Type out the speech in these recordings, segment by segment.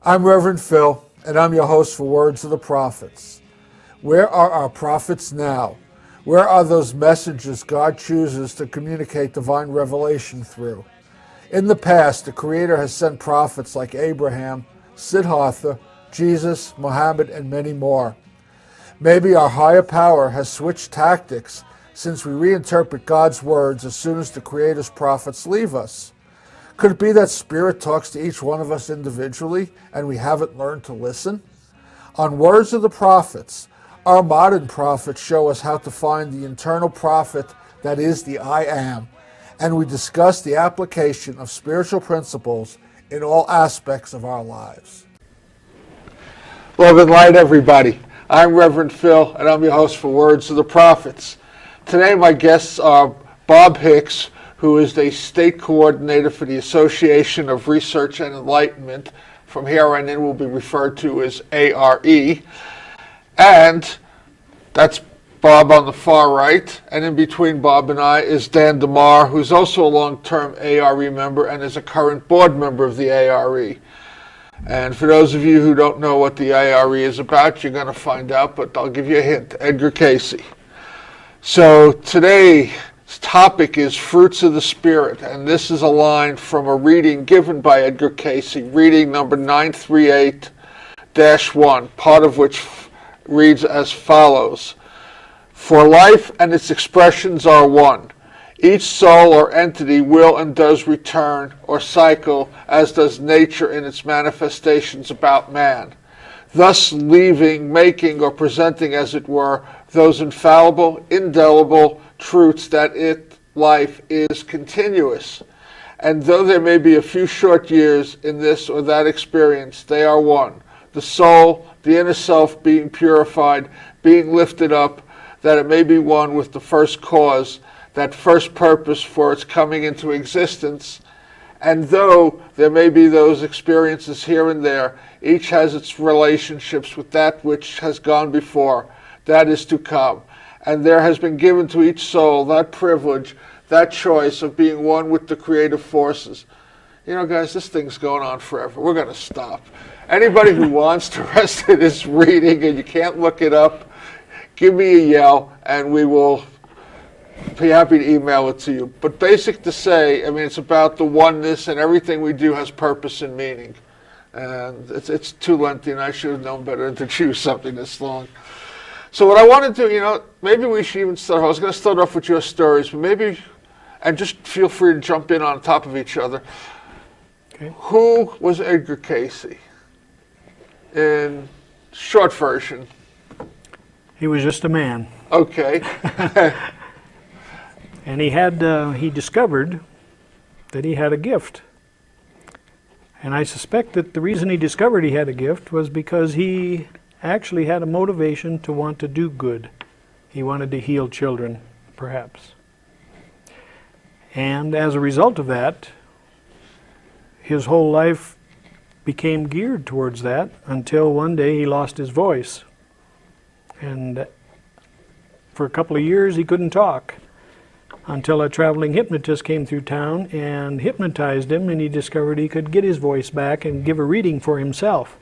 I'm Reverend Phil, and I'm your host for Words of the Prophets. Where are our prophets now? Where are those messages God chooses to communicate divine revelation through? In the past, the Creator has sent prophets like Abraham, Siddhartha, Jesus, Muhammad, and many more. Maybe our higher power has switched tactics since we reinterpret God's words as soon as the Creator's prophets leave us. Could it be that Spirit talks to each one of us individually and we haven't learned to listen? On Words of the Prophets, our modern prophets show us how to find the internal prophet that is the I Am, and we discuss the application of spiritual principles in all aspects of our lives. Love and light, everybody. I'm Reverend Phil, and I'm your host for Words of the Prophets. Today, my guests are Bob Hicks, who is the state coordinator for the Association of Research and Enlightenment. From here on in will be referred to as ARE. And that's Bob on the far right. And in between Bob and I is Dan DeMar, who's also a long-term ARE member and is a current board member of the ARE. And for those of you who don't know what the ARE is about, you're going to find out, but I'll give you a hint. Edgar Cayce. So today's topic is Fruits of the Spirit, and this is a line from a reading given by Edgar Cayce, reading number 938-1, part of which reads as follows. For life and its expressions are one. Each soul or entity will and does return or cycle, as does nature in its manifestations about man, thus leaving, making, or presenting, as it were, those infallible, indelible truths that life is continuous. And though there may be a few short years in this or that experience, they are one. The soul, the inner self being purified, being lifted up, that it may be one with the first cause, that first purpose for its coming into existence. And though there may be those experiences here and there, each has its relationships with that which has gone before, that is to come. And there has been given to each soul that privilege, that choice of being one with the creative forces. You know, guys, this thing's going on forever. We're going to stop. Anybody who wants the rest of this reading and you can't look it up, give me a yell and we will be happy to email it to you. But basic to say, I mean, it's about the oneness, and everything we do has purpose and meaning. And it's too lengthy, and I should have known better than to choose something this long. So what I want to do, maybe we should even start. I was going to start off with your stories, but maybe, and just feel free to jump in on top of each other. Okay. Who was Edgar Cayce? In short version. He was just a man. Okay. And he discovered that he had a gift. And I suspect that the reason he discovered he had a gift was because he actually had a motivation to want to do good. He wanted to heal children, perhaps. And as a result of that, his whole life became geared towards that until one day he lost his voice. And for a couple of years he couldn't talk until a traveling hypnotist came through town and hypnotized him, and he discovered he could get his voice back and give a reading for himself.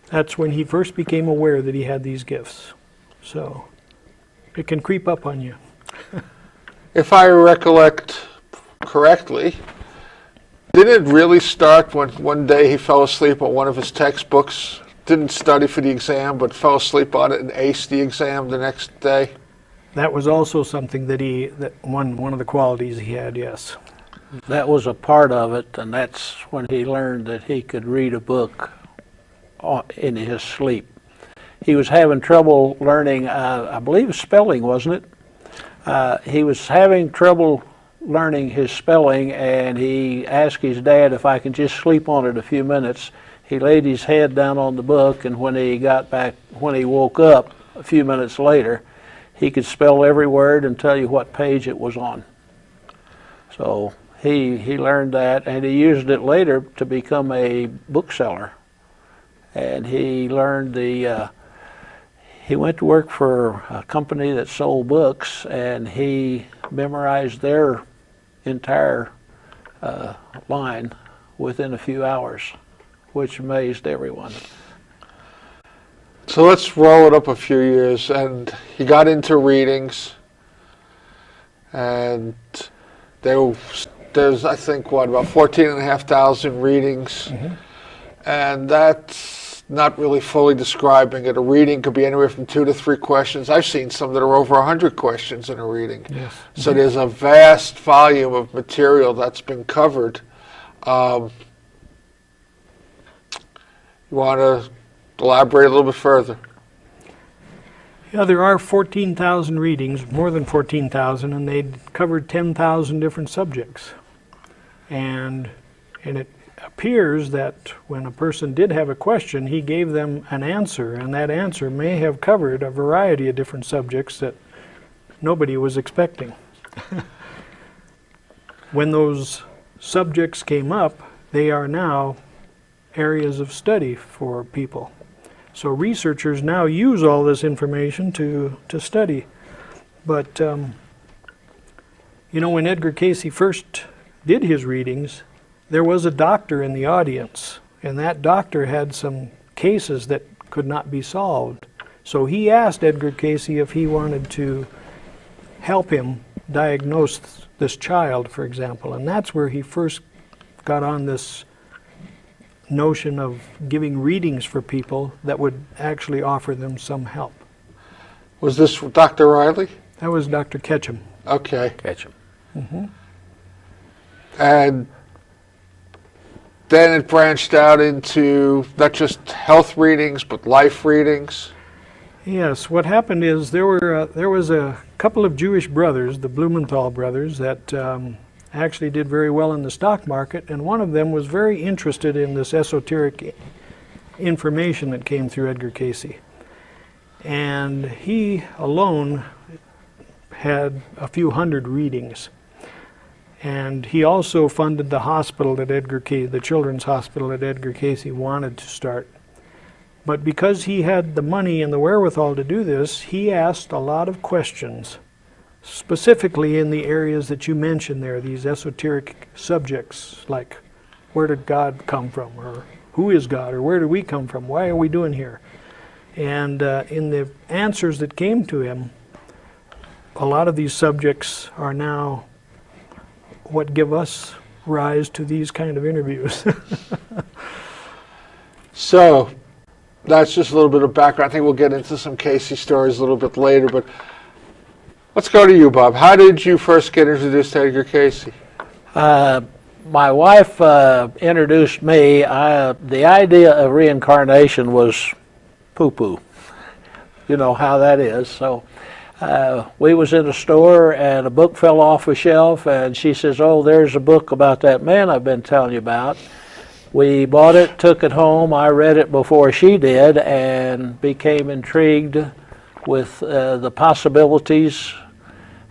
That's when he first became aware that he had these gifts. So it can creep up on you. If I recollect correctly, didn't it really start when one day he fell asleep on one of his textbooks, didn't study for the exam, but fell asleep on it and aced the exam the next day? That was also something that one of the qualities he had, yes. That was a part of it, and that's when he learned that he could read a book in his sleep. He was having trouble learning, I believe spelling, wasn't it? He was having trouble learning his spelling, and he asked his dad if I could just sleep on it a few minutes. He laid his head down on the book, and when he woke up a few minutes later, he could spell every word and tell you what page it was on. So he learned that, and he used it later to become a bookseller. And he learned he went to work for a company that sold books, and he memorized their entire line within a few hours which amazed everyone. So let's roll it up a few years, and he got into readings, and there's I think about 14,500 readings, and that's not really fully describing it. A reading could be anywhere from 2 to 3 questions. I've seen some that are over 100 questions in a reading. Yes. So there's a vast volume of material that's been covered. You want to elaborate a little bit further? Yeah, there are 14,000 readings, more than 14,000, and they covered 10,000 different subjects. And it appears that when a person did have a question, he gave them an answer, and that answer may have covered a variety of different subjects that nobody was expecting. When those subjects came up, they are now areas of study for people. So researchers now use all this information to study. But, when Edgar Cayce first did his readings, there was a doctor in the audience, and that doctor had some cases that could not be solved. So he asked Edgar Cayce if he wanted to help him diagnose this child, for example, and that's where he first got on this notion of giving readings for people that would actually offer them some help. Was this Dr. Riley? That was Dr. Ketchum. Okay. Catch 'em. And then it branched out into not just health readings, but life readings. Yes, what happened is there was a couple of Jewish brothers, the Blumenthal brothers, that actually did very well in the stock market, and one of them was very interested in this esoteric information that came through Edgar Cayce. And he alone had a few hundred readings. And he also funded the hospital that Edgar Cayce, the children's hospital that Edgar Cayce wanted to start. But because he had the money and the wherewithal to do this, he asked a lot of questions, specifically in the areas that you mentioned there, these esoteric subjects, like where did God come from, or who is God, or where do we come from, why are we doing here? And in the answers that came to him, a lot of these subjects are now what give us rise to these kind of interviews. So that's just a little bit of background. I think we'll get into some Cayce stories a little bit later, but let's go to you, Bob. How did you first get introduced to Edgar Cayce? My wife introduced me. The idea of reincarnation was poo-poo. You know how that is. So we was in a store and a book fell off a shelf, and she says, "Oh, there's a book about that man I've been telling you about." We bought it, took it home. I read it before she did and became intrigued with the possibilities.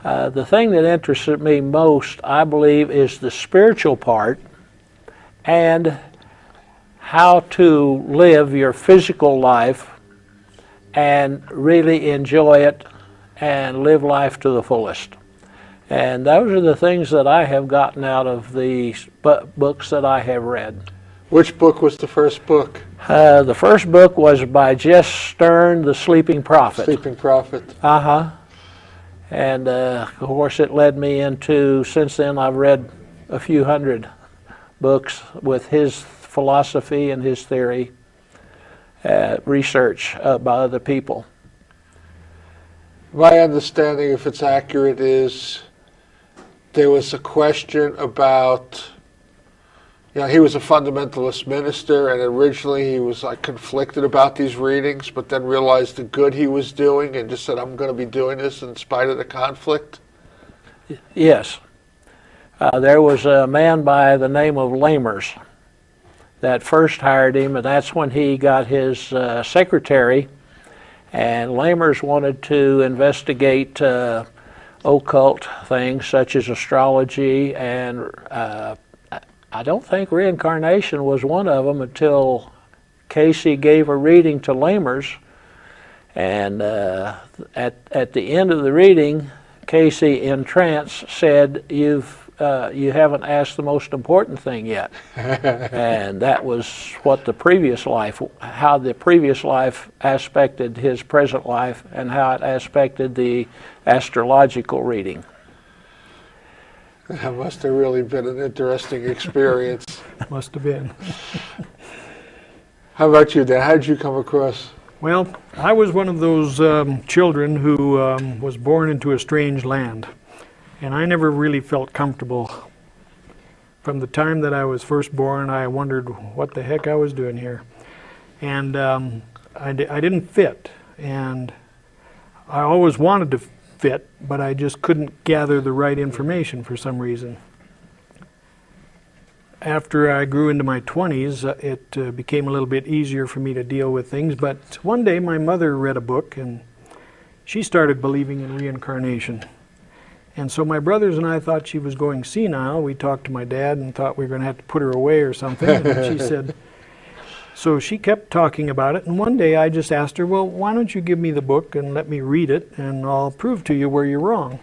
The thing that interested me most, I believe, is the spiritual part and how to live your physical life and really enjoy it and live life to the fullest. And those are the things that I have gotten out of the books that I have read. Which book was the first book? The first book was by Jess Stern, The Sleeping Prophet. Sleeping Prophet. And of course it led me into, since then I've read a few hundred books with his philosophy and his theory, research by other people. My understanding, if it's accurate, is there was a question about, he was a fundamentalist minister, and originally he was conflicted about these readings, but then realized the good he was doing and just said, "I'm going to be doing this in spite of the conflict." Yes. There was a man by the name of Lamers that first hired him, and that's when he got his secretary. And Lamers wanted to investigate occult things such as astrology, and I don't think reincarnation was one of them until Cayce gave a reading to Lamers. And at the end of the reading, Cayce in trance said, you haven't asked the most important thing yet. And that was what the previous life, how the previous life aspected his present life and how it aspected the astrological reading. That must have really been an interesting experience. Must have been. How about you, Dan? How did you come across? Well, I was one of those children who was born into a strange land, and I never really felt comfortable. From the time that I was first born, I wondered what the heck I was doing here, and I didn't fit, and I always wanted to fit, but I just couldn't gather the right information for some reason. After I grew into my 20s, it became a little bit easier for me to deal with things, but one day my mother read a book and she started believing in reincarnation. And so my brothers and I thought she was going senile. We talked to my dad and thought we were going to have to put her away or something. And she said, so she kept talking about it, and one day I just asked her, well, why don't you give me the book and let me read it, and I'll prove to you where you're wrong.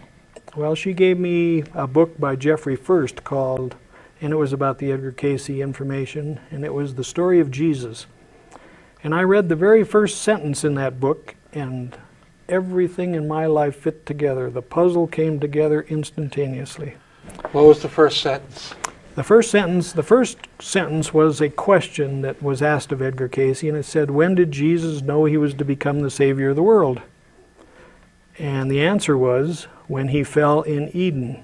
Well, she gave me a book by Jeffrey First called, and it was about the Edgar Cayce information, and it was the story of Jesus. And I read the very first sentence in that book, and everything in my life fit together. The puzzle came together instantaneously. What was the first sentence? The first sentence was a question that was asked of Edgar Cayce, and it said, when did Jesus know he was to become the Savior of the world? And the answer was, when he fell in Eden.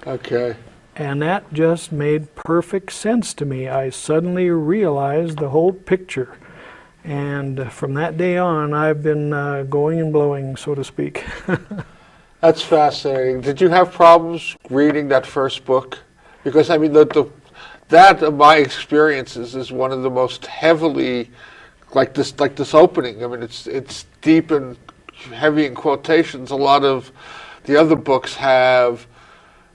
Okay. And that just made perfect sense to me. I suddenly realized the whole picture. And from that day on, I've been going and blowing, so to speak. That's fascinating. Did you have problems reading that first book? Because, I mean, that of my experiences is one of the most heavily, like this opening. I mean, it's deep and heavy in quotations. A lot of the other books have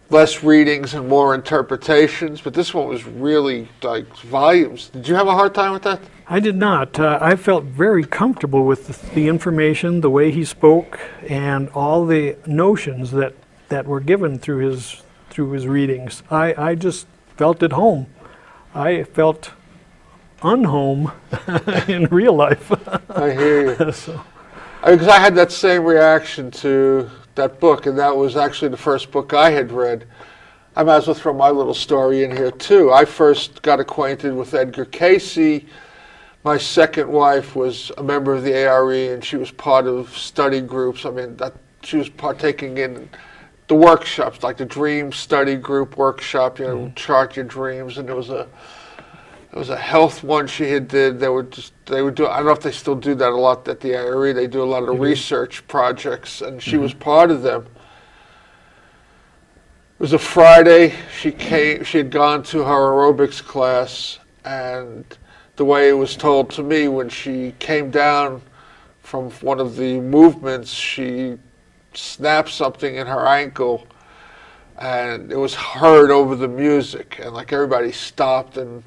less readings and more interpretations, but this one was really like volumes. Did you have a hard time with that? I did not. I felt very comfortable with the information, the way he spoke, and all the notions that were given through his readings. I just felt at home. I felt unhome in real life. I hear you. So. Because I had that same reaction to that book, and that was actually the first book I had read. I might as well throw my little story in here too. I first got acquainted with Edgar Cayce. My second wife was a member of the ARE, and she was part of study groups. I mean, she was partaking in the workshops, like the Dream Study Group workshop. You know, chart your dreams, and there was a health one she had did. They would do. I don't know if they still do that a lot at the ARE. They do a lot of research projects, and she was part of them. It was a Friday. She had gone to her aerobics class, and the way it was told to me, when she came down from one of the movements, she snapped something in her ankle, and it was heard over the music, and like everybody stopped. And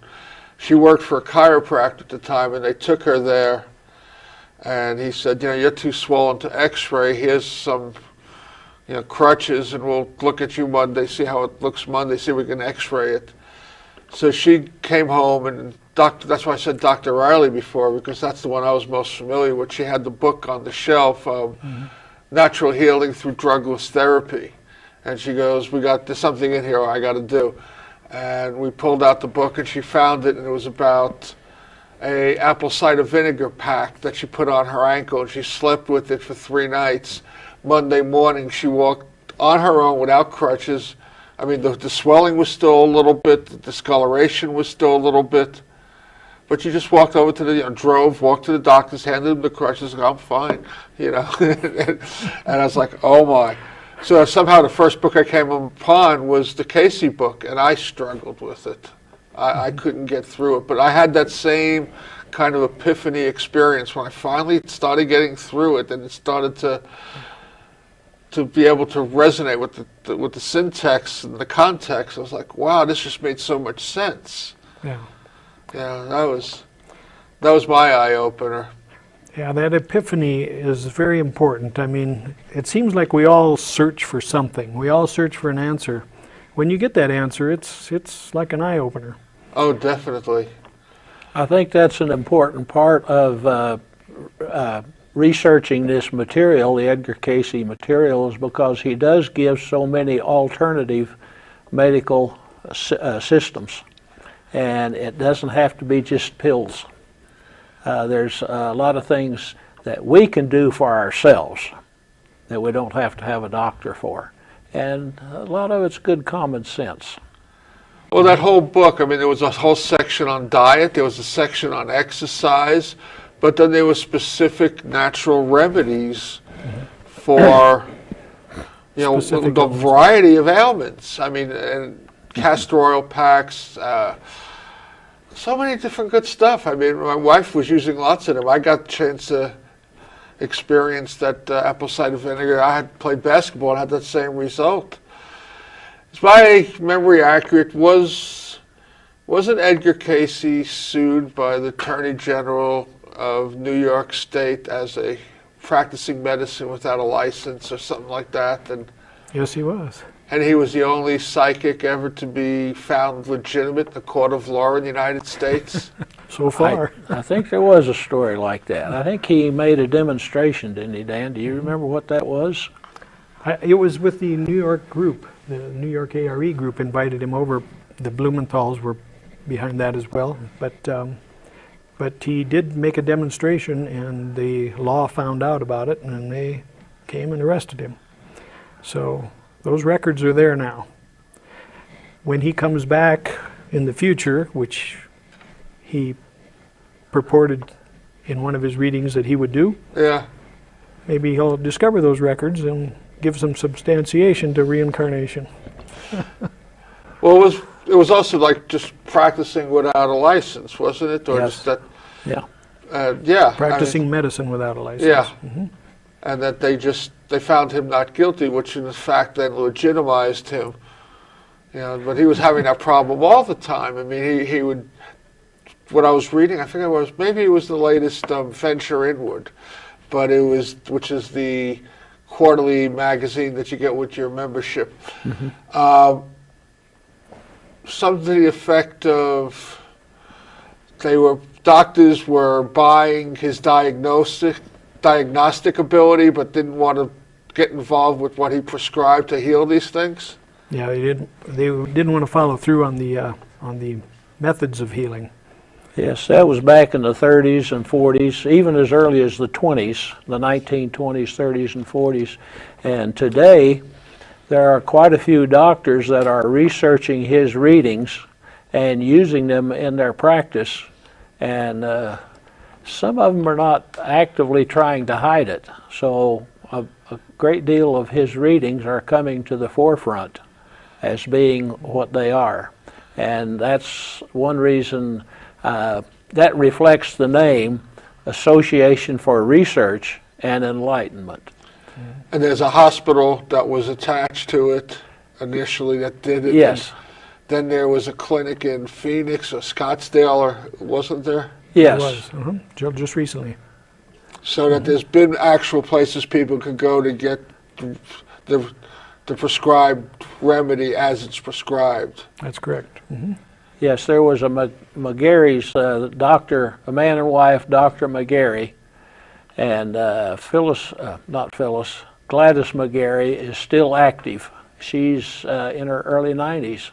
she worked for a chiropractor at the time, and they took her there, and he said, you know, you're too swollen to x-ray. Here's some, you know, crutches, and we'll look at you Monday, see how it looks Monday, see if we can x-ray it. So she came home, and that's why I said Dr. Riley before, because that's the one I was most familiar with. She had the book on the shelf, Natural Healing Through Drugless Therapy. And she goes, there's something in here I got to do. And we pulled out the book, and she found it, and it was about a apple cider vinegar pack that she put on her ankle, and she slept with it for 3 nights. Monday morning, she walked on her own without crutches. I mean, the swelling was still a little bit, the discoloration was still a little bit, but she just walked over to walked to the doctors, handed them the crutches, and I'm fine, you know. And I was like, oh my. So somehow the first book I came upon was the Cayce book, and I struggled with it. I couldn't get through it, but I had that same kind of epiphany experience when I finally started getting through it, and it started to be able to resonate with the syntax and the context. I was like, wow, this just made so much sense. Yeah. Yeah, that was my eye opener. Yeah, that epiphany is very important. I mean, it seems like we all search for something. We all search for an answer. When you get that answer, it's like an eye-opener. Oh, definitely. I think that's an important part of researching this material, the Edgar Cayce material, is because he does give so many alternative medical systems. And it doesn't have to be just pills. There's a lot of things that we can do for ourselves that we don't have to have a doctor for. And a lot of it's good common sense. Well, that whole book, I mean, there was a whole section on diet, there was a section on exercise, but then there were specific natural remedies for, you know, the variety of ailments. I mean, and castor oil packs, so many different good stuff. I mean, my wife was using lots of them. I got a chance to experience that apple cider vinegar. I had played basketball and had that same result. Is my memory accurate? Wasn't Edgar Cayce sued by the Attorney General of New York State as a practicing medicine without a license or something like that? And yes, he was. And he was the only psychic ever to be found legitimate in the court of law in the United States? So far. I think there was a story like that. I think he made a demonstration, didn't he, Dan? Do you remember what that was? It was with the New York group. The New York ARE group invited him over. The Blumenthals were behind that as well. But he did make a demonstration, and the law found out about it, and they came and arrested him. So those records are there now. When he comes back in the future, which he purported in one of his readings that he would do, Yeah. maybe he'll discover those records and give some substantiation to reincarnation. Well, it was also like just practicing without a license, wasn't it? Or Yes. just that, Yeah. yeah. Practicing medicine without a license. Yeah. Mm-hmm. And that they found him not guilty, which in fact then legitimized him. You know, but he was having that problem all the time. I mean, he would, what I was reading, I think it was, maybe it was the latest Venture Inward, but it was, which is the quarterly magazine that you get with your membership. Mm-hmm. Something to the effect of, doctors were buying his diagnostic ability, but didn't want to get involved with what he prescribed to heal these things. Yeah, they didn't want to follow through on the methods of healing. Yes, that was back in the 30s and 40s, even as early as the 20s, the 1920s, 30s, and 40s. And today, there are quite a few doctors that are researching his readings and using them in their practice. And some of them are not actively trying to hide it. So a great deal of his readings are coming to the forefront as being what they are. And that's one reason that reflects the name Association for Research and Enlightenment. And there's a hospital that was attached to it initially that did it. Yes. Then there was a clinic in Phoenix or Scottsdale, or wasn't there? Yes. It was, just recently. So that there's been actual places people could go to get the prescribed remedy as it's prescribed. That's correct. Mm-hmm. Yes, there was a McGarry's doctor, a man and wife, Dr. McGarry, and Gladys McGarry is still active. She's in her early 90s,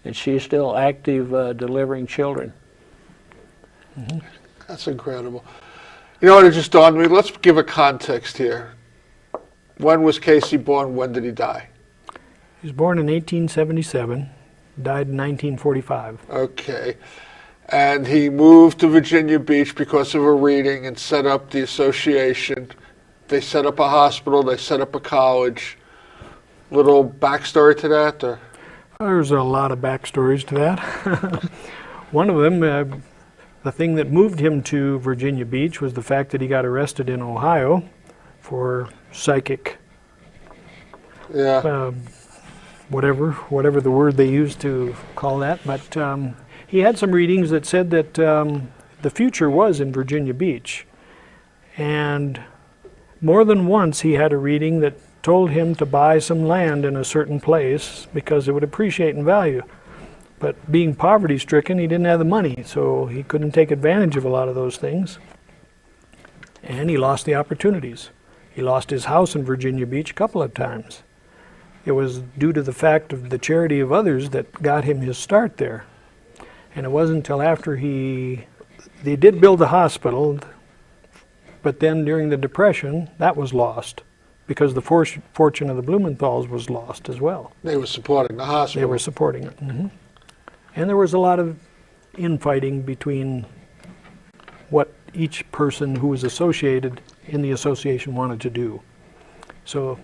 and she's still active delivering children. Mm-hmm. That's incredible. You know what, it just dawned on me, let's give a context here. When was Cayce born? When did he die? He was born in 1877, died in 1945. Okay. And he moved to Virginia Beach because of a reading and set up the association. They set up a hospital, they set up a college. Little backstory to that? Or? There's a lot of backstories to that. One of them, the thing that moved him to Virginia Beach was the fact that he got arrested in Ohio for psychic, whatever the word they used to call that. But he had some readings that said that the future was in Virginia Beach. And more than once he had a reading that told him to buy some land in a certain place because it would appreciate in value. But being poverty-stricken, he didn't have the money, so he couldn't take advantage of a lot of those things. And he lost the opportunities. He lost his house in Virginia Beach a couple of times. It was due to the fact of the charity of others that got him his start there. And it wasn't until after they did build a hospital, but then during the Depression, that was lost because the fortune of the Blumenthals was lost as well. They were supporting the hospital. They were supporting it. Mm-hmm. And there was a lot of infighting between what each person who was associated in the association wanted to do. So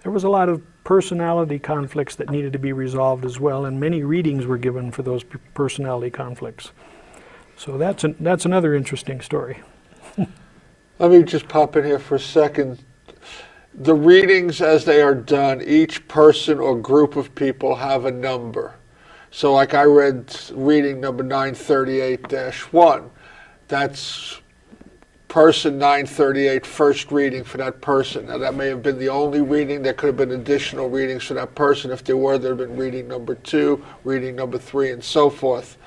there was a lot of personality conflicts that needed to be resolved as well, and many readings were given for those personality conflicts. So that's another interesting story. Let me just pop in here for a second. The readings as they are done, each person or group of people have a number. So like I read reading number 938-1. That's person 938, first reading for that person. Now that may have been the only reading. There could have been additional readings for that person. If there were, there would have been reading number 2, reading number 3, and so forth.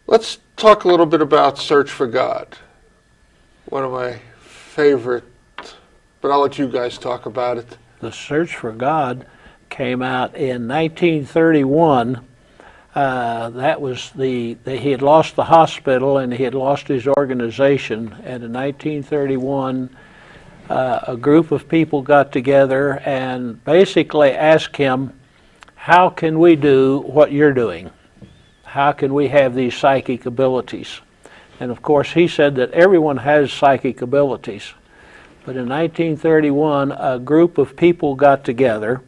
Let's talk a little bit about Search for God. One of my favorite, but I'll let you guys talk about it. The Search for God came out in 1931. That was he had lost the hospital and he had lost his organization. And in 1931, a group of people got together and basically asked him, how can we do what you're doing? How can we have these psychic abilities? And of course, he said that everyone has psychic abilities. But in 1931, a group of people got together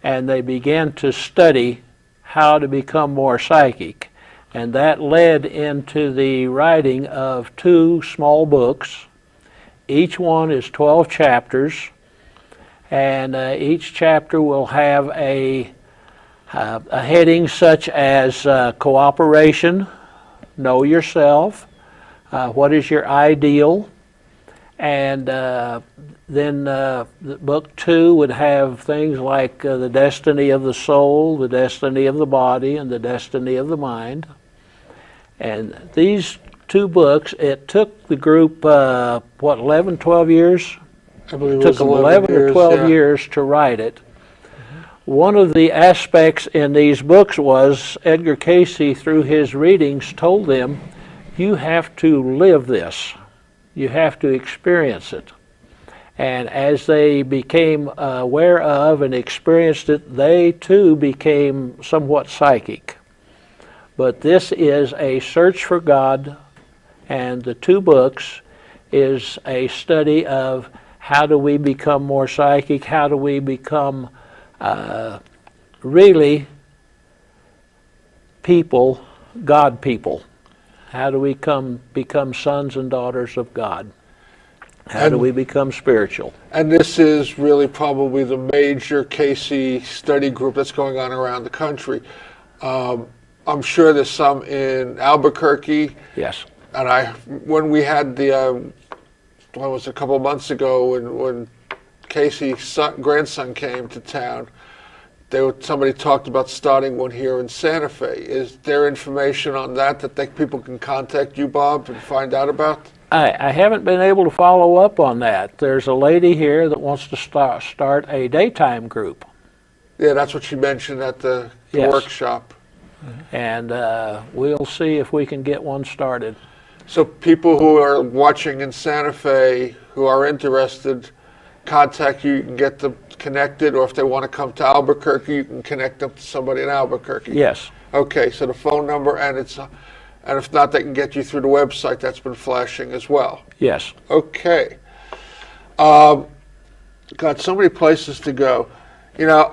and they began to study how to become more psychic. And that led into the writing of 2 small books. Each one is 12 chapters, and each chapter will have a heading such as cooperation, know yourself, what is your ideal, and then book 2 would have things like the destiny of the soul, the destiny of the body, and the destiny of the mind. And these 2 books, it took the group, 11, 12 years? I believe It took them 11 or 12 years to write it. One of the aspects in these books was Edgar Cayce, through his readings, told them, you have to live this. You have to experience it. And as they became aware of and experienced it, they too became somewhat psychic. But this is a search for God, and the 2 books is a study of how do we become more psychic, how do we become really people, God people. How do we become sons and daughters of God? How do we become spiritual? And this is really probably the major Cayce study group that's going on around the country. I'm sure there's some in Albuquerque. Yes. And when we had the, what was it, a couple of months ago when Cayce's grandson came to town, somebody talked about starting one here in Santa Fe. Is there information on that people can contact you, Bob, and find out about? I haven't been able to follow up on that. There's a lady here that wants to start a daytime group. Yeah, that's what she mentioned at the Yes. workshop. And we'll see if we can get one started. So people who are watching in Santa Fe who are interested, contact you. You can get them connected, or if they want to come to Albuquerque, you can connect them to somebody in Albuquerque. Yes. Okay, so the phone number, and if not, they can get you through the website that's been flashing as well. Yes. Okay. Got so many places to go. You know,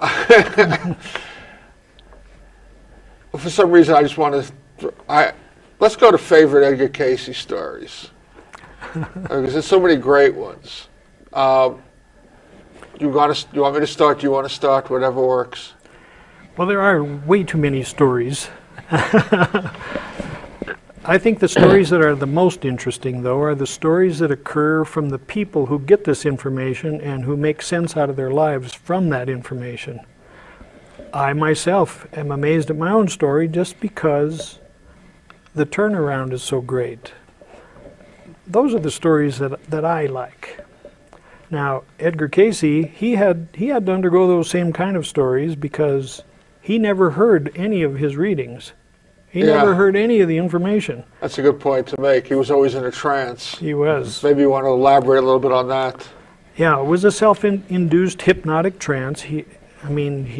for some reason I just want to, let's go to favorite Edgar Cayce stories. Because there's so many great ones. You want me to start? Do you want to start? Whatever works. Well, there are way too many stories. I think the stories that are the most interesting, though, are the stories that occur from the people who get this information and who make sense out of their lives from that information. I myself am amazed at my own story just because the turnaround is so great. Those are the stories that I like. Now, Edgar Cayce, he had to undergo those same kind of stories because he never heard any of his readings. He never heard any of the information. That's a good point to make. He was always in a trance. He was. Maybe you want to elaborate a little bit on that. Yeah, it was a self-induced hypnotic trance. He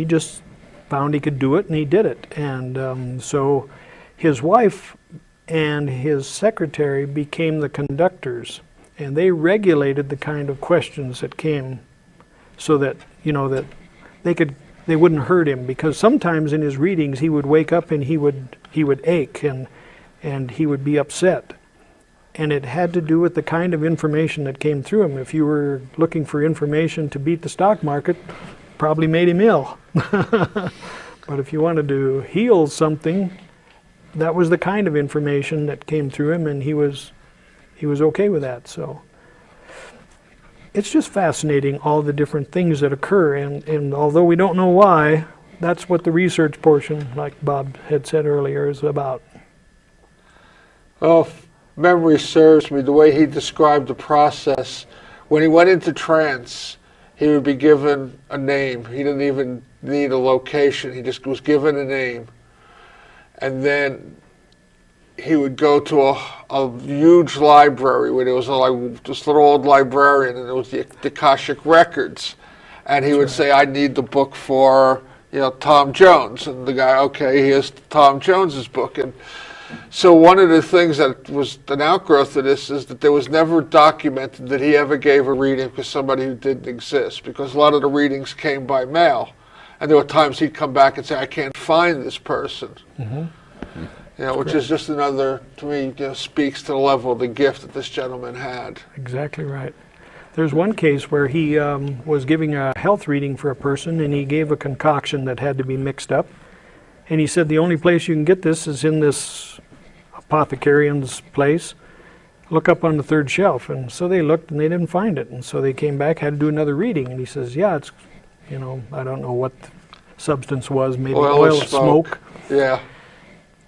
just found he could do it, and he did it. And so his wife and his secretary became the conductors, and they regulated the kind of questions that came so that, that they wouldn't hurt him, because sometimes in his readings he would wake up and he would ache and he would be upset. And it had to do with the kind of information that came through him. If you were looking for information to beat the stock market, probably made him ill. But if you wanted to heal something, that was the kind of information that came through him, and he was okay with that. So it's just fascinating, all the different things that occur, and although we don't know why, that's what the research portion, like Bob had said earlier, is about. Well, if memory serves me, the way he described the process, when he went into trance, he would be given a name. He didn't even need a location. He just was given a name. And then he would go to a huge library where there was this little old librarian, and it was the Akashic Records. And he would say, I need the book for, Tom Jones. And the guy, okay, here's Tom Jones's book. And so one of the things that was an outgrowth of this is that there was never documented that he ever gave a reading to somebody who didn't exist, because a lot of the readings came by mail. And there were times he'd come back and say, I can't find this person. Mm-hmm. Which is just another, to me, speaks to the level of the gift that this gentleman had. Exactly right. There's one case where he was giving a health reading for a person, and he gave a concoction that had to be mixed up. And he said, the only place you can get this is in this apothecarian's place. Look up on the third shelf. And so they looked, and they didn't find it. And so they came back, had to do another reading. And he says, yeah, it's, I don't know what the substance was, maybe oil or smoke. Yeah.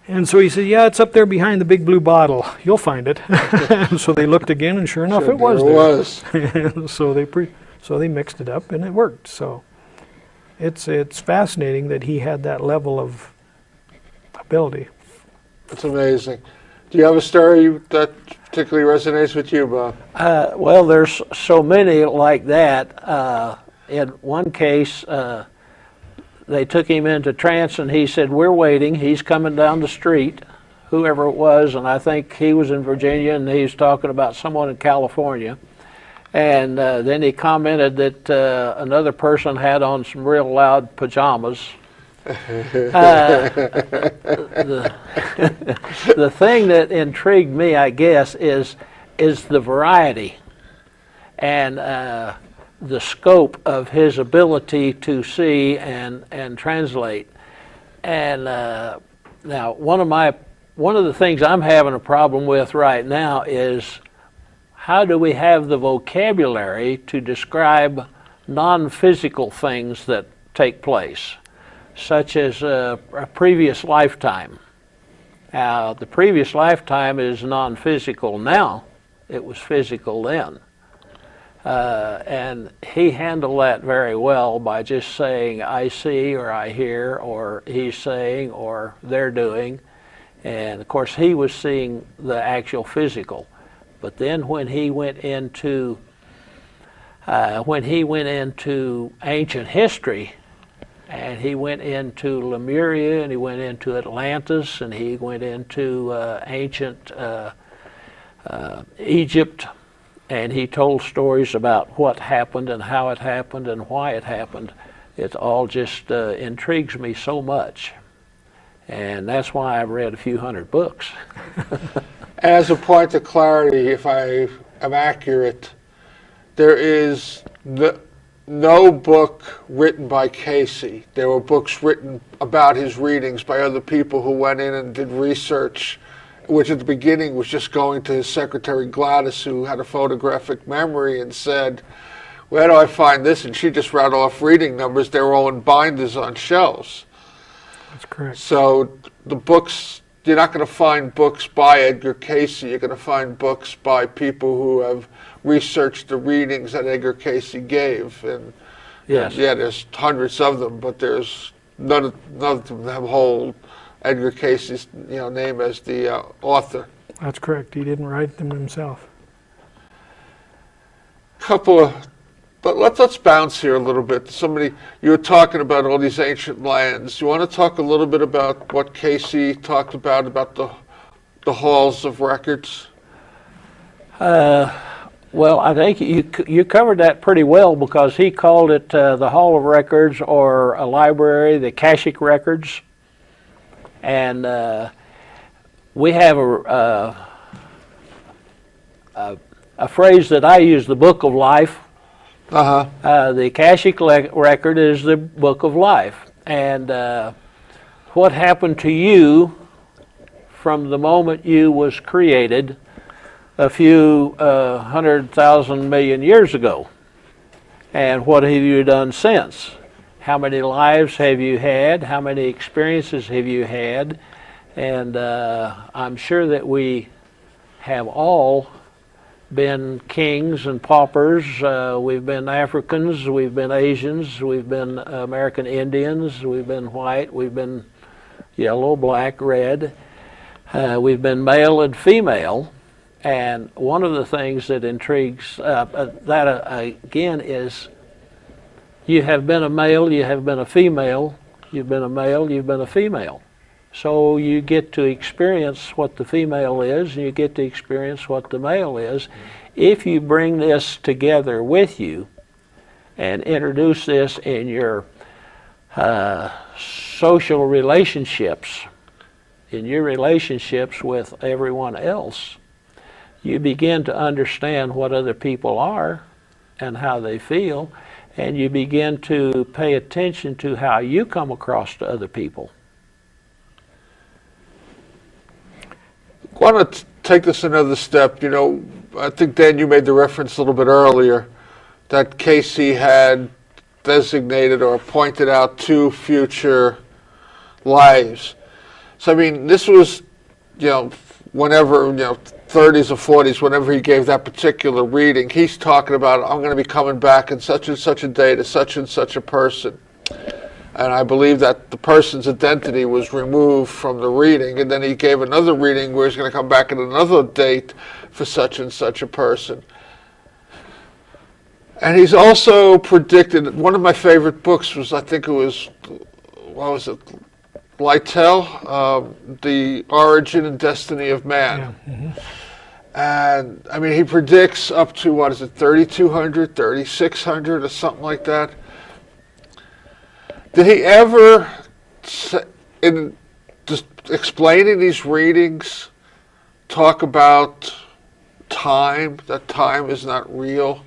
And so he said, yeah, it's up there behind the big blue bottle. You'll find it. And so they looked again, and sure enough, it was there. And so they mixed it up, and it worked. So it's fascinating that he had that level of ability. It's amazing. Do you have a story that particularly resonates with you, Bob? Well, there's so many like that. In one case, they took him into trance, and he said, we're waiting. He's coming down the street, whoever it was, and I think he was in Virginia, and he was talking about someone in California. And then he commented that another person had on some real loud pajamas. The thing that intrigued me, I guess, is the variety and the scope of his ability to see and translate. And now one of the things I'm having a problem with right now is, how do we have the vocabulary to describe non-physical things that take place, such as a previous lifetime? The previous lifetime is non-physical now. It was physical then. And he handled that very well by just saying, I see, or I hear, or he's saying, or they're doing. And of course he was seeing the actual physical. But then when he went into ancient history, and he went into Lemuria, and he went into Atlantis, and he went into ancient Egypt, and he told stories about what happened and how it happened and why it happened. It all just intrigues me so much. And that's why I've read a few hundred books. As a point of clarity, if I am accurate, there is no book written by Cayce. There were books written about his readings by other people who went in and did research which at the beginning was just going to his secretary Gladys, who had a photographic memory, and said, "Where do I find this?" And she just rattled off reading numbers. They were all in binders on shelves. That's correct. So the books, you're not going to find books by Edgar Cayce. You're going to find books by people who have researched the readings that Edgar Cayce gave. And Yes. yeah, there's hundreds of them, but there's none of them have hold Edgar Cayce's name as the author. That's correct. He didn't write them himself. But let's bounce here a little bit. You were talking about all these ancient lands. You want to talk a little bit about what Cayce talked about the halls of records? Well, I think you covered that pretty well, because he called it the Hall of Records, or a library, the Cayce records. And we have a phrase that I use, the Book of Life. The Cayce record is the Book of Life. And what happened to you from the moment you was created a few 100,000 million years ago, and what have you done since? How many lives have you had? How many experiences have you had? And I'm sure that we have all been kings and paupers. We've been Africans, we've been Asians, we've been American Indians, we've been white, we've been yellow, black, red. We've been male and female. And one of the things that intrigues again is, you have been a male, you have been a female, you've been a male, you've been a female. So you get to experience what the female is, and you get to experience what the male is. If you bring this together with you and introduce this in your social relationships, in your relationships with everyone else, you begin to understand what other people are and how they feel, and you begin to pay attention to how you come across to other people. I want to take this another step. I think, Dan, you made the reference a little bit earlier that Cayce had designated or pointed out 2 future lives. So, I mean, this was, whenever, 30s or 40s, whenever he gave that particular reading, he's talking about, I'm going to be coming back in such and such a day to such and such a person. And I believe that the person's identity was removed from the reading, and then he gave another reading where he's going to come back at another date for such and such a person. And he's also predicted, one of my favorite books was, I think it was, what was it, Lytell, The Origin and Destiny of Man. Yeah. Mm-hmm. And, I mean, he predicts up to, 3,200, 3,600 or something like that. Did he ever, in just explaining these readings, talk about time, that time is not real?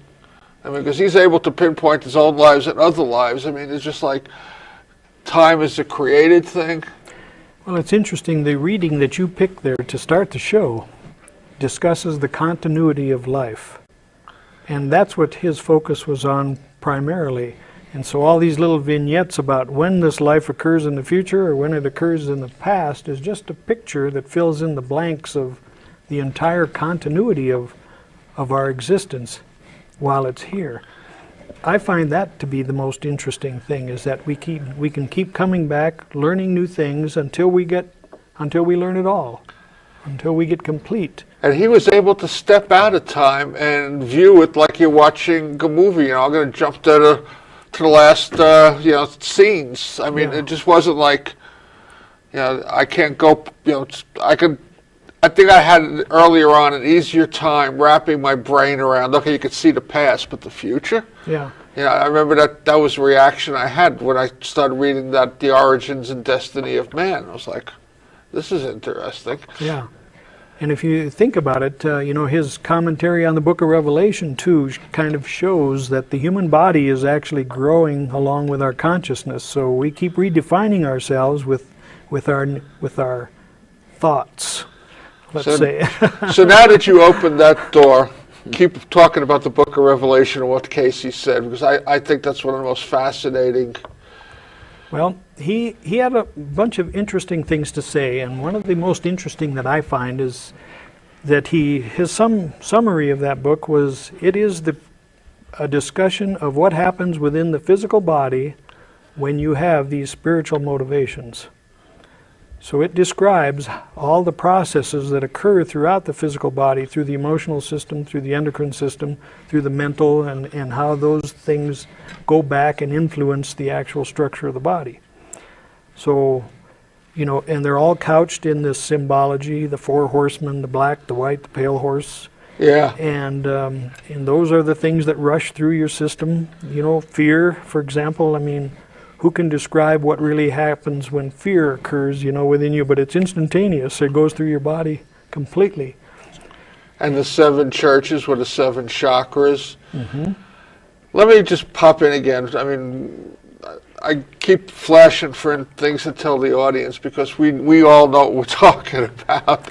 I mean, because he's able to pinpoint his own lives and other lives. I mean, it's just like time is a created thing. Well, it's interesting, the reading that you picked there to start the show discusses the continuity of life. And that's what his focus was on primarily. And so all these little vignettes about when this life occurs in the future or when it occurs in the past is just a picture that fills in the blanks of the entire continuity of our existence while it's here. I find that to be the most interesting thing, is that we can keep coming back, learning new things until we learn it all, until we get complete. And he was able to step out of time and view it like you're watching a movie. I'm going to jump to the last, scenes. I mean, Yeah. It just wasn't like, I can't go, I think I had earlier on an easier time wrapping my brain around, okay, you could see the past, but the future? Yeah. I remember that was a reaction I had when I started reading The Origins and Destiny of Man. I was like, this is interesting. Yeah. And if you think about it, his commentary on the book of Revelation, too, kind of shows that the human body is actually growing along with our consciousness. So we keep redefining ourselves with our thoughts let's So- say. So now that you opened that door, keep talking about the book of Revelation and what Cayce said, because I think that's one of the most fascinating. Well, he had a bunch of interesting things to say, and one of the most interesting that I find is that his summary of that book was, it is a discussion of what happens within the physical body when you have these spiritual motivations. So it describes all the processes that occur throughout the physical body, through the emotional system, through the endocrine system, through the mental, and how those things go back and influence the actual structure of the body. So, and they're all couched in this symbology, the four horsemen, the black, the white, the pale horse. Yeah. And those are the things that rush through your system. Fear, for example. I mean, who can describe what really happens when fear occurs, within you? But it's instantaneous. It goes through your body completely. And the 7 churches with the 7 chakras. Mm-hmm. Let me just pop in again. I mean, I keep flashing for things to tell the audience because we all know what we're talking about.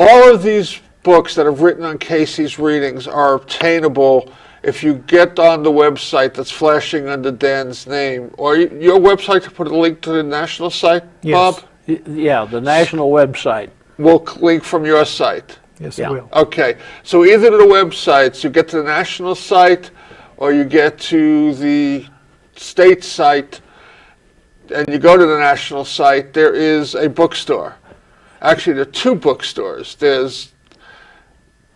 All of these books that I've written on Cayce's readings are obtainable if you get on the website that's flashing under Dan's name, or your website, to put a link to the national site, Yes. Bob? Yeah, the national website. We'll link from your site. Yes, Yeah. it will. Okay, so either of the websites, you get to the national site, or you get to the state site, and you go to the national site, there is a bookstore. Actually, there are 2 bookstores. There's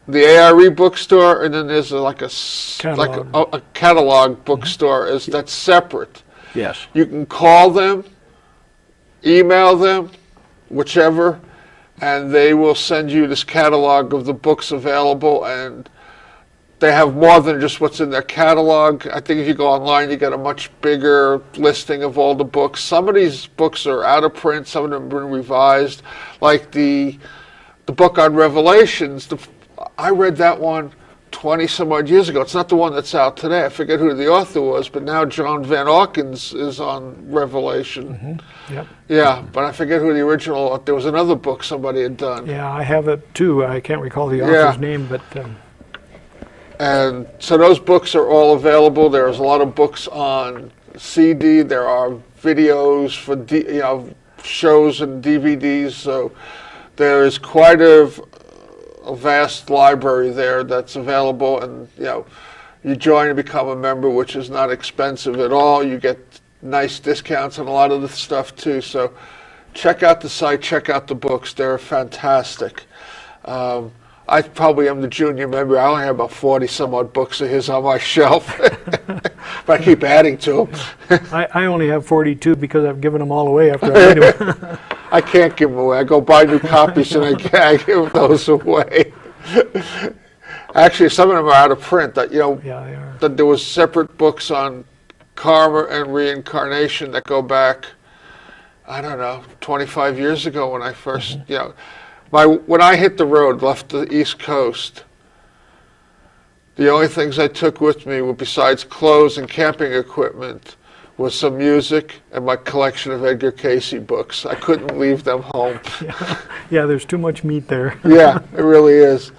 the ARE bookstore, and then there's a catalog bookstore that's separate. Yes. You can call them, email them, whichever, and they will send you this catalog of the books available, and they have more than just what's in their catalog. I think if you go online, you get a much bigger listing of all the books. Some of these books are out of print, some of them have been revised, like the book on Revelations. I read that one 20 some odd years ago. It's not the one that's out today. I forget who the author was, but now John Van Auken's is on Revelation. Mm-hmm. Yep. Yeah, but I forget who the original. There was another book somebody had done. Yeah, I have it too. I can't recall the author's name, but And so those books are all available. There's a lot of books on CD. There are videos for shows and DVDs. So there is quite a vast library there that's available, and you join and become a member, which is not expensive at all. You get nice discounts on a lot of the stuff too. So check out the site, check out the books. They're fantastic. I probably am the junior member. I only have about 40 some odd books of his on my shelf, but I keep adding to them. I only have 42 because I've given them all away after I read them. I can't give them away. I go buy new copies and I give those away. Actually, some of them are out of print. That Yeah, they are. that there was separate books on karma and reincarnation that go back, I don't know, 25 years ago when I first, when I hit the road, left the East Coast. The only things I took with me were, besides clothes and camping equipment, was some music and my collection of Edgar Cayce books. I couldn't leave them home. Yeah, there's too much meat there. Yeah, it really is.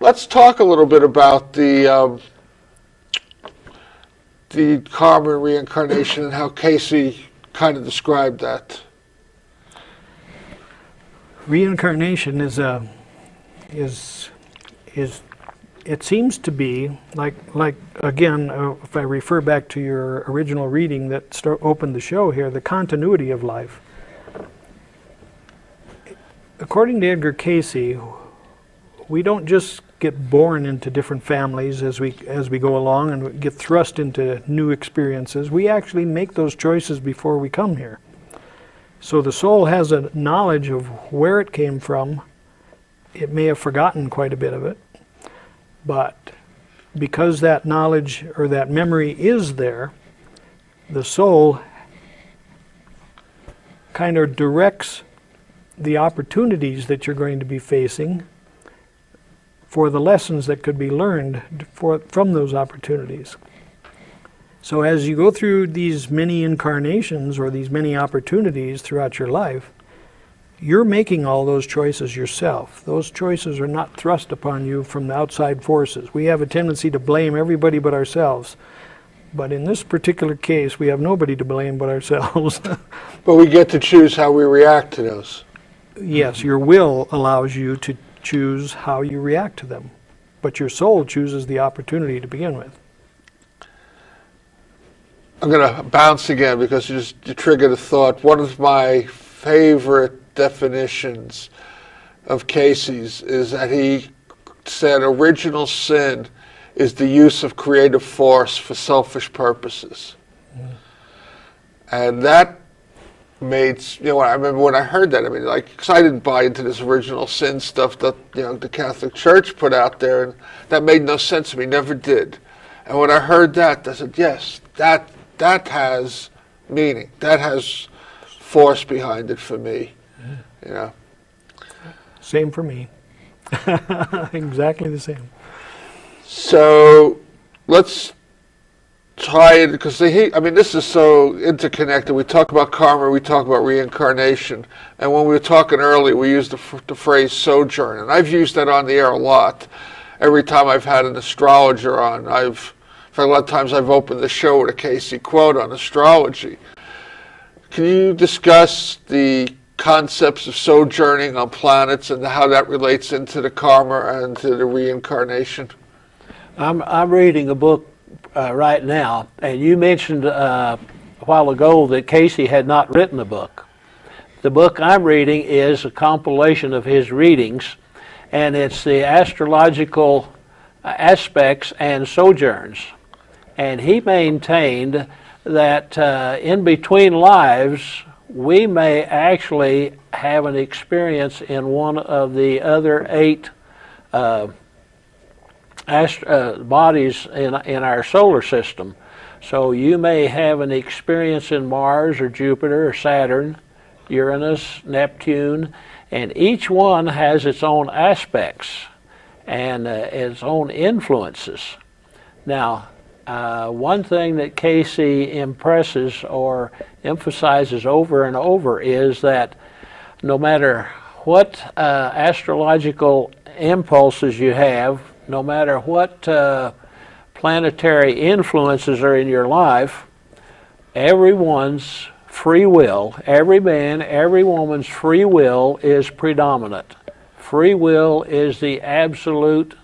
Let's talk a little bit about the karma and reincarnation and how Cayce kind of described that. Reincarnation is it seems to be like again, if I refer back to your original reading that opened the show here, the continuity of life. According to Edgar Cayce, we don't just get born into different families as we go along and get thrust into new experiences. We actually make those choices before we come here. So the soul has a knowledge of where it came from. It may have forgotten quite a bit of it, but because that knowledge or that memory is there, the soul kind of directs the opportunities that you're going to be facing for the lessons that could be learned from those opportunities. So as you go through these many incarnations or these many opportunities throughout your life, You're making all those choices yourself. Those choices are not thrust upon you from the outside forces. We have a tendency to blame everybody but ourselves. But in this particular case, we have nobody to blame but ourselves. But we get to choose how we react to those. Yes, your will allows you to choose how you react to them. But your soul chooses the opportunity to begin with. I'm going to bounce again because you triggered a thought. One of my favorite definitions of Cayce's is that he said original sin is the use of creative force for selfish purposes. And that made, I remember when I heard that, because I didn't buy into this original sin stuff that, the Catholic Church put out there, and that made no sense to me, never did. And when I heard that, I said, yes, that has meaning. That has force behind it for me, Same for me. Exactly the same. So let's try it, because this is so interconnected. We talk about karma, we talk about reincarnation, and when we were talking earlier, we used the phrase sojourn, and I've used that on the air a lot. Every time I've had an astrologer on, in fact, a lot of times I've opened the show with a Cayce quote on astrology. Can you discuss the concepts of sojourning on planets and how that relates into the karma and to the reincarnation? I'm reading a book right now, and you mentioned a while ago that Cayce had not written a book. The book I'm reading is a compilation of his readings, and it's the astrological aspects and sojourns. And he maintained that in between lives, we may actually have an experience in one of the other 8 bodies in our solar system. So you may have an experience in Mars or Jupiter or Saturn, Uranus, Neptune, and each one has its own aspects and its own influences. Now, one thing that Cayce impresses or emphasizes over and over is that no matter what astrological impulses you have, no matter what planetary influences are in your life, everyone's free will, every man, every woman's free will is predominant. Free will is the absolute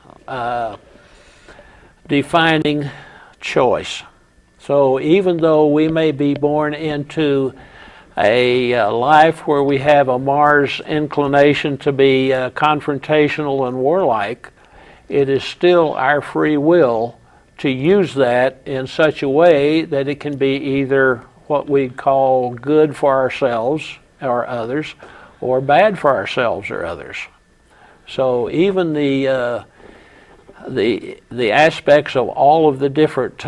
defining choice. So even though we may be born into a life where we have a Mars inclination to be confrontational and warlike, it is still our free will to use that in such a way that it can be either what we call good for ourselves or others, or bad for ourselves or others. So even the aspects of all of the different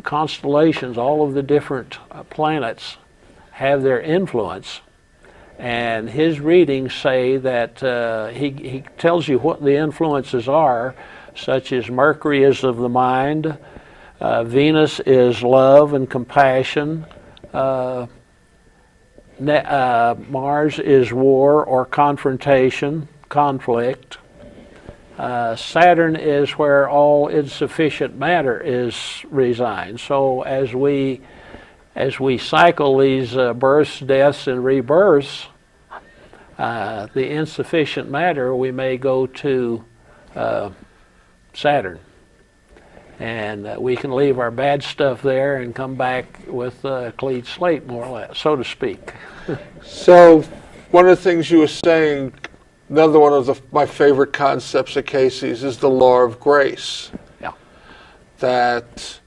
constellations, all of the different planets have their influence. And his readings say that he tells you what the influences are, such as Mercury is of the mind, Venus is love and compassion, Mars is war or confrontation, conflict. Saturn is where all insufficient matter resides. So as we cycle these births, deaths, and rebirths, the insufficient matter, we may go to Saturn. And we can leave our bad stuff there and come back with a clean slate, more or less, so to speak. So one of the things you were saying, another one of my favorite concepts of Cayce's is the law of grace. Yeah. That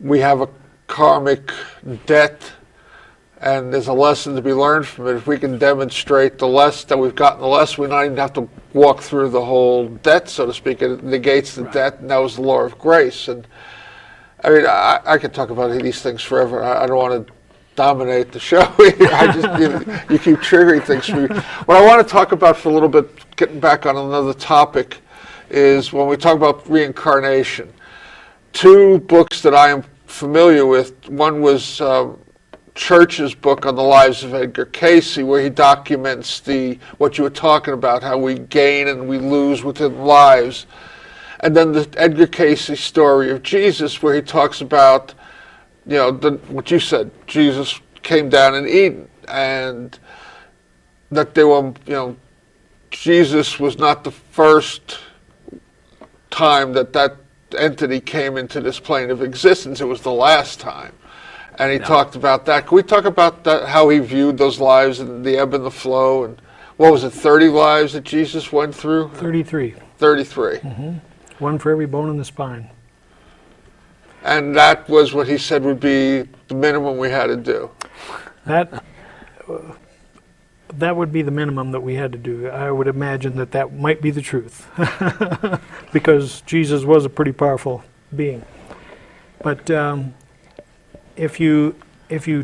we have a karmic debt, and there's a lesson to be learned from it. If we can demonstrate the less that we've gotten, the less we not even have to walk through the whole debt, so to speak. It negates the debt, and that was the law of grace. And I could talk about these things forever. I don't want to dominate the show. You keep triggering things for me. What I want to talk about for a little bit, getting back on another topic, is when we talk about reincarnation. 2 books that I am familiar with. One was Church's book on the lives of Edgar Cayce, where he documents what you were talking about, how we gain and we lose within lives. And then the Edgar Cayce story of Jesus, where he talks about, what you said, Jesus came down in Eden, and that they were, Jesus was not the first time that entity came into this plane of existence. It was the last time. And he talked about that. Can we talk about that, how he viewed those lives and the ebb and the flow? And what was it, 30 lives that Jesus went through? 33. 33. Mm-hmm. One for every bone in the spine. And that was what he said would be the minimum we had to do. That would be the minimum that we had to do. I would imagine that might be the truth. Because Jesus was a pretty powerful being. But if you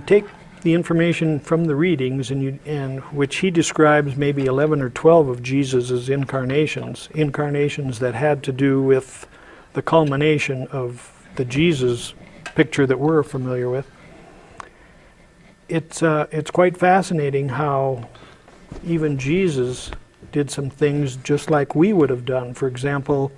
take the information from the readings and which he describes maybe 11 or 12 of Jesus's incarnations that had to do with the culmination of the Jesus picture that we're familiar with, it's quite fascinating how even Jesus did some things just like we would have done. For example,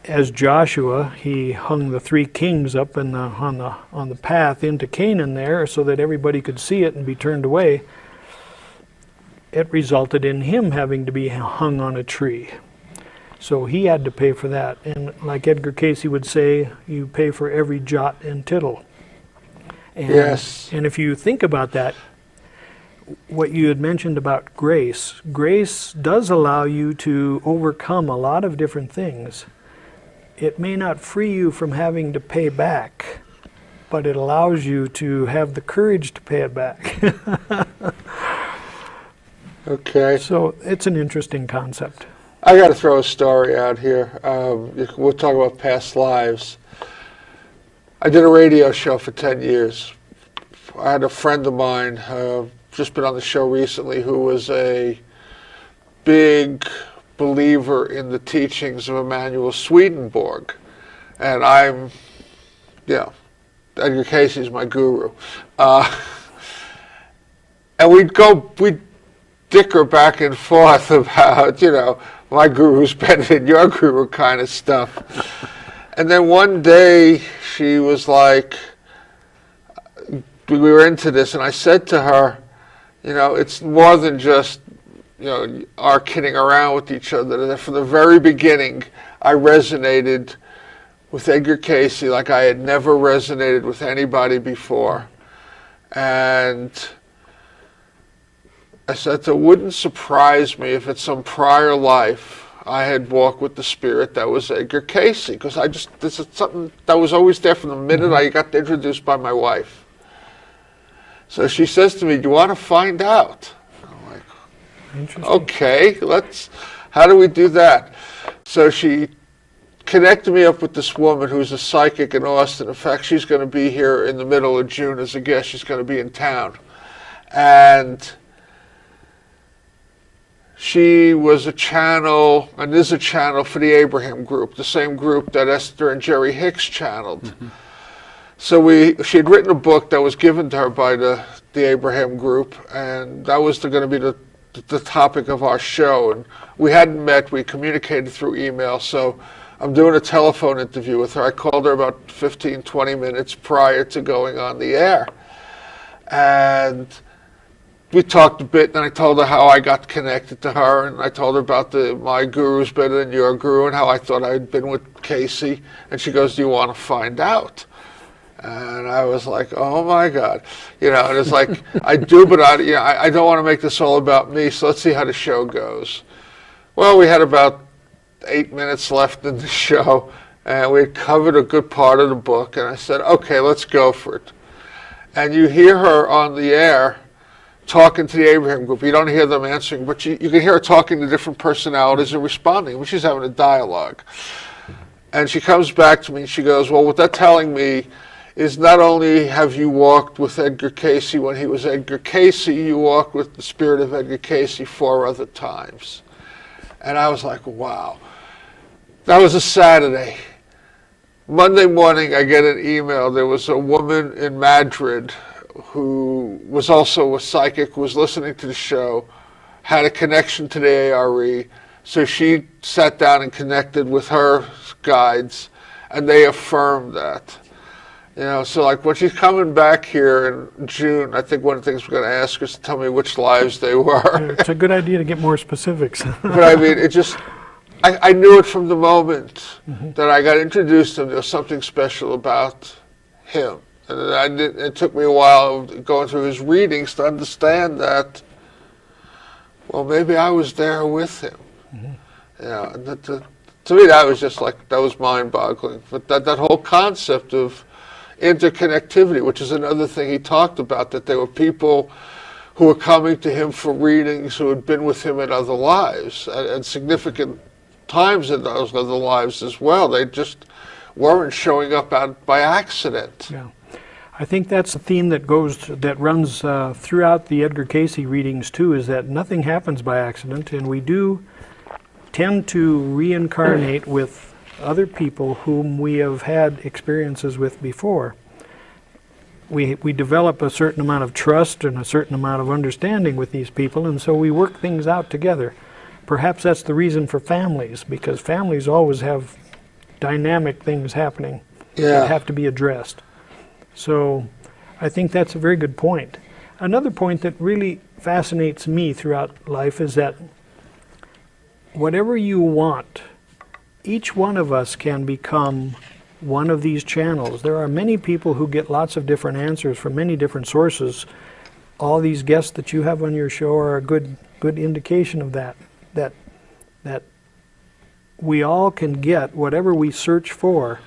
as Joshua, he hung the 3 kings up on the path into Canaan there so that everybody could see it and be turned away. It resulted in him having to be hung on a tree. So he had to pay for that. And like Edgar Cayce would say, you pay for every jot and tittle. And, yes. And if you think about that, what you had mentioned about grace does allow you to overcome a lot of different things. It may not free you from having to pay back, but it allows you to have the courage to pay it back. Okay. So it's an interesting concept. I got to throw a story out here. We'll talk about past lives. I did a radio show for 10 years. I had a friend of mine, just been on the show recently, who was a big believer in the teachings of Emanuel Swedenborg. And Edgar Cayce is my guru. And we'd dicker back and forth about, my guru's better than your guru kind of stuff. And then one day she was like, we were into this, and I said to her, it's more than just our kidding around with each other. That from the very beginning, I resonated with Edgar Cayce like I had never resonated with anybody before. And I said, it wouldn't surprise me if at some prior life I had walked with the spirit that was Edgar Cayce, because this is something that was always there from the minute I got introduced by my wife. So she says to me, do you want to find out? Okay, how do we do that? So she connected me up with this woman who's a psychic in Austin. In fact, she's going to be here in the middle of June as a guest. She's going to be in town. And she was a channel, and is a channel for the Abraham group, the same group that Esther and Jerry Hicks channeled. Mm-hmm. So she had written a book that was given to her by the Abraham group, and that was going to be the topic of our show. And we hadn't met, we communicated through email, so I'm doing a telephone interview with her. I called her about 15, 20 minutes prior to going on the air. And we talked a bit, and I told her how I got connected to her, and I told her about my guru's better than your guru, and how I thought I'd been with Cayce. And she goes, do you want to find out? And I was like, oh my God. And it's like, I do, but I don't want to make this all about me, so let's see how the show goes. Well, we had about 8 minutes left in the show, and we had covered a good part of the book, and I said, okay, let's go for it. And you hear her on the air talking to the Abraham group. You don't hear them answering, but you can hear her talking to different personalities and responding, when she's having a dialogue. And she comes back to me and she goes, well, what they're telling me is not only have you walked with Edgar Cayce when he was Edgar Cayce, you walked with the spirit of Edgar Cayce 4 other times. And I was like, wow. That was a Saturday. Monday morning, I get an email. There was a woman in Madrid who was also a psychic, was listening to the show, had a connection to the ARE, so she sat down and connected with her guides, and they affirmed that. So like when she's coming back here in June, I think one of the things we're going to ask her is to tell me which lives they were. It's a good idea to get more specifics. But I mean, it just, I knew it from the moment that I got introduced to him. There was something special about him. And it took me a while going through his readings to understand that, well, maybe I was there with him. And to me, that was just like, that was mind-boggling. But that whole concept of interconnectivity, which is another thing he talked about, that there were people who were coming to him for readings who had been with him in other lives, and significant times in those other lives as well. They just weren't showing up out by accident. Yeah. I think that's a theme that runs throughout the Edgar Cayce readings too, is that nothing happens by accident, and we do tend to reincarnate with other people whom we have had experiences with before. We develop a certain amount of trust and a certain amount of understanding with these people, and so we work things out together. Perhaps that's the reason for families, because families always have dynamic things happening that have to be addressed. So I think that's a very good point. Another point that really fascinates me throughout life is that whatever you want, each one of us can become one of these channels. There are many people who get lots of different answers from many different sources. All these guests that you have on your show are a good indication of that we all can get whatever we search for,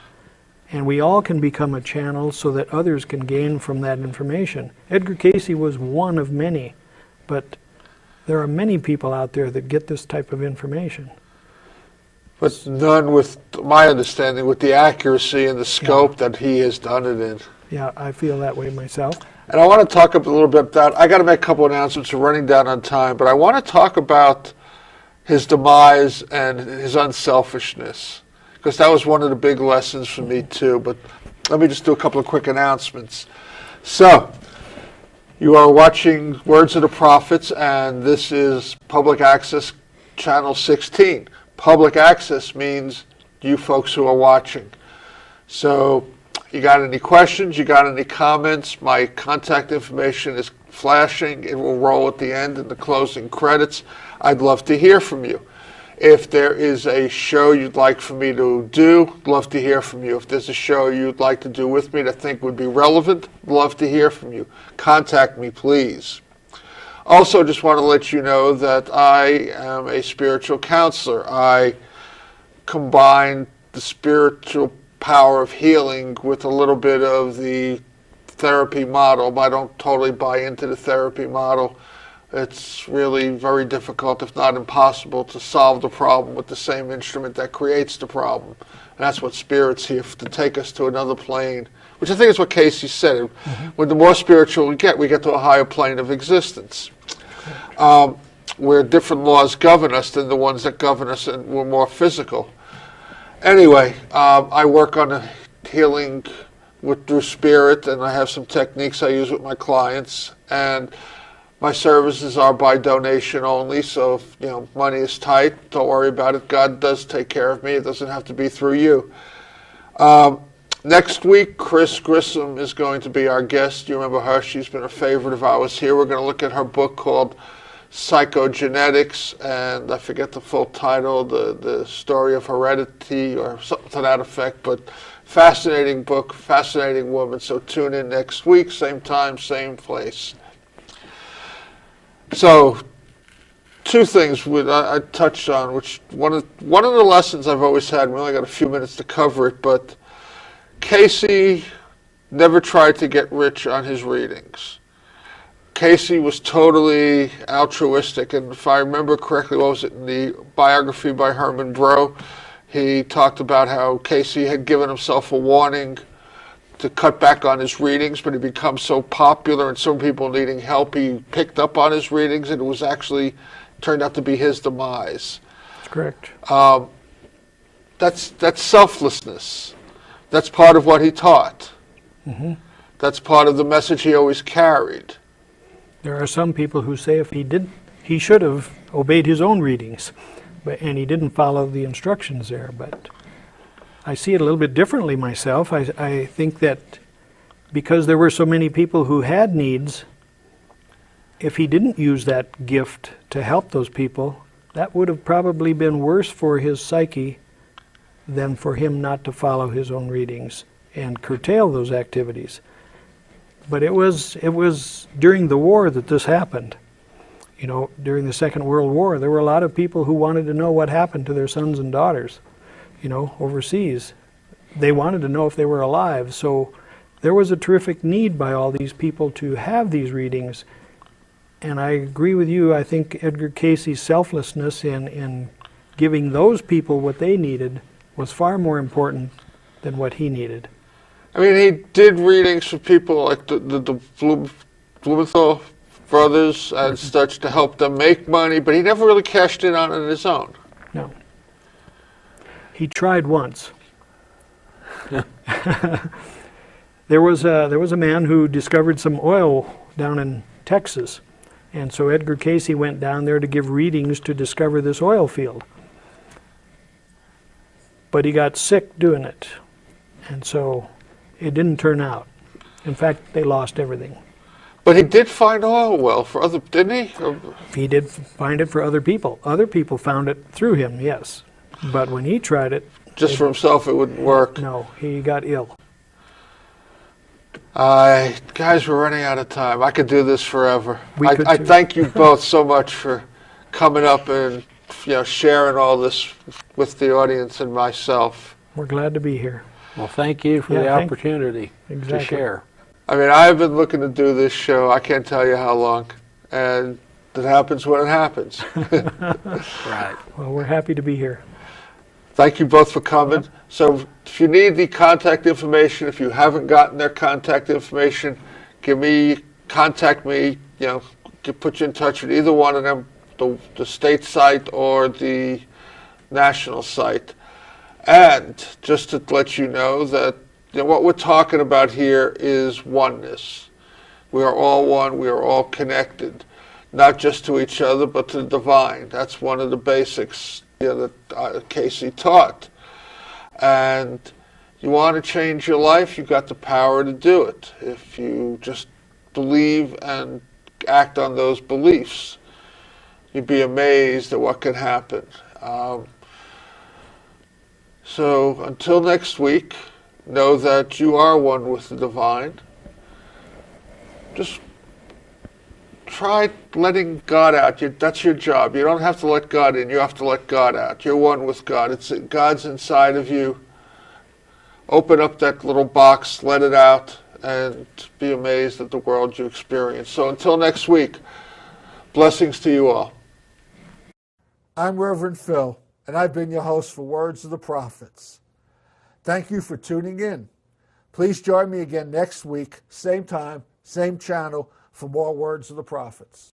and we all can become a channel so that others can gain from that information. Edgar Cayce was one of many, but there are many people out there that get this type of information. But none, with my understanding, with the accuracy and the scope that he has done it in. Yeah, I feel that way myself. And I want to talk a little bit about, I got to make a couple announcements, we're running down on time, but I want to talk about his demise and his unselfishness, because that was one of the big lessons for me too. But let me just do a couple of quick announcements. So, you are watching Words of the Prophets, and this is Public Access Channel 16. Public access means you folks who are watching. So, you got any questions, you got any comments, my contact information is flashing. It will roll at the end in the closing credits. I'd love to hear from you. If there is a show you'd like for me to do, love to hear from you. If there's a show you'd like to do with me that I think would be relevant, love to hear from you. Contact me, please. Also, just want to let you know that I am a spiritual counselor. I combine the spiritual power of healing with a little bit of the therapy model. I don't totally buy into the therapy model. It's really very difficult, if not impossible, to solve the problem with the same instrument that creates the problem. And that's what Spirit's here, to take us to another plane, which I think is what Cayce said. When the more spiritual we get to a higher plane of existence, where different laws govern us than the ones that govern us and we're more physical. Anyway, I work on a healing through Spirit, and I have some techniques I use with my clients, and my services are by donation only, so if money is tight, don't worry about it. God does take care of me. It doesn't have to be through you. Next week, Chris Grissom is going to be our guest. You remember her? She's been a favorite of ours here. We're going to look at her book called Psychogenetics, and I forget the full title, the story of heredity or something to that effect, but fascinating book, fascinating woman. So tune in next week, same time, same place. So, two things I touched on, which one of the lessons I've always had. We only got a few minutes to cover it, but Cayce never tried to get rich on his readings. Cayce was totally altruistic, and if I remember correctly, what was it, in the biography by Herman Brough, he talked about how Cayce had given himself a warning to cut back on his readings, but he became so popular and some people needing help, he picked up on his readings, and it was actually turned out to be his demise. That's correct. That's selflessness. That's part of what he taught. That's part of the message he always carried. There are some people who say if he did, he should have obeyed his own readings, and he didn't follow the instructions there. But I see it a little bit differently myself. I think that because there were so many people who had needs, if he didn't use that gift to help those people, that would have probably been worse for his psyche than for him not to follow his own readings and curtail those activities. But it was during the war that this happened. You know, during the Second World War, there were a lot of people who wanted to know what happened to their sons and daughters, you know, overseas. They wanted to know if they were alive. So there was a terrific need by all these people to have these readings. And I agree with you. I think Edgar Cayce's selflessness in giving those people what they needed was far more important than what he needed. I mean, he did readings for people like the Blumenthal brothers and such to help them make money, but he never really cashed in on it on his own. No. He tried once. There was a man who discovered some oil down in Texas, and so Edgar Cayce went down there to give readings to discover this oil field. But he got sick doing it, and so it didn't turn out. In fact, they lost everything. But he did find oil well for other, didn't he? He did find it for other people. Other people found it through him, yes. But when he tried it... Just for himself, it wouldn't work. No, he got ill. Guys, we're running out of time. I could do this forever. I thank you both so much for coming up and sharing all this with the audience and myself. We're glad to be here. Well, thank you for the opportunity to share. I mean, I've been looking to do this show, I can't tell you how long, and it happens when it happens. Right. Well, we're happy to be here. Thank you both for coming. Yep. So if you need the contact information, if you haven't gotten their contact information, contact me, put you in touch with either one of them, the state site or the national site. And just to let you know that what we're talking about here is oneness. We are all one. We are all connected, not just to each other, but to the divine. That's one of the basics that Cayce taught. And you want to change your life, you've got the power to do it. If you just believe and act on those beliefs, you'd be amazed at what can happen. So until next week, know that you are one with the divine. Just try letting God out. That's your job. You don't have to let God in. You have to let God out. You're one with God. God's inside of you. Open up that little box, let it out, and be amazed at the world you experience. So until next week, blessings to you all. I'm Reverend Phil, and I've been your host for Words of the Prophets. Thank you for tuning in. Please join me again next week, same time, same channel, for more Words of the Prophets.